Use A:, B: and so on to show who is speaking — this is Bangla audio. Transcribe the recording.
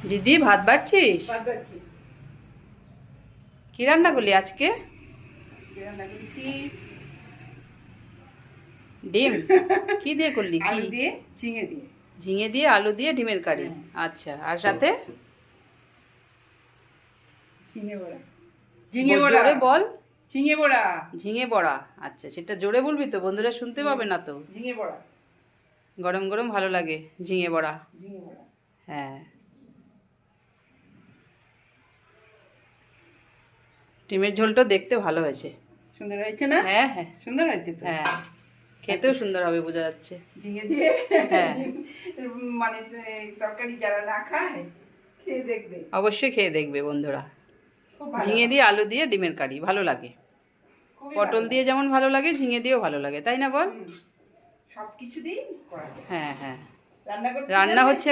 A: দিদি ভাত বাড়ছিস?
B: ভাত বাড়ছি।
A: কি রান্না করলি আজকে?
B: রান্না করেছি
A: ডিম। কি দিয়ে করলি? কি?
B: আলু দিয়ে ঝিঙে দিয়ে।
A: ঝিঙে দিয়ে আলু দিয়ে ডিমের কারি। আচ্ছা, আর সাথে?
B: ঝিঙে বড়া। ঝিঙে বড়া।
A: জোরে বল।
B: ঝিঙে বড়া।
A: ঝিঙে বড়া। আচ্ছা, সেটা জোরে বলবি তো, বন্ধুরা শুনতে পাবে না তো।
B: ঝিঙে বড়া।
A: গরম গরম ভালো লাগে ঝিঙে বড়া।
B: ঝিঙে বড়া।
A: হ্যাঁ। ডিমের ঝোলটা দেখতে ভালো হয়েছে।
B: সুন্দর হয়েছে না?
A: হ্যাঁ হ্যাঁ
B: সুন্দর হয়েছে তো।
A: হ্যাঁ, খেতেও সুন্দর হবে বোঝা যাচ্ছে।
B: ঝিঙে দিয়ে
A: হ্যাঁ।
B: মানে তরকারি যারা না খায় খেয়ে দেখবে।
A: অবশ্যই খেয়ে দেখবে বন্ধুরা।
B: খুব ভালো
A: ঝিঙে
B: হয়।
A: দিয়ে আলু দিয়ে ডিমের কারি ভালো লাগে।
B: খুবই
A: পটল
B: ভালো
A: দিয়ে
B: হয়।
A: যেমন ভালো লাগে, ঝিঙে দিয়েও ভালো লাগে, তাই না বল?
B: সব কিছু দিয়েই করা যায়।
A: হ্যাঁ হ্যাঁ।
B: রান্না করতে
A: রান্না
B: জানলে
A: হচ্ছে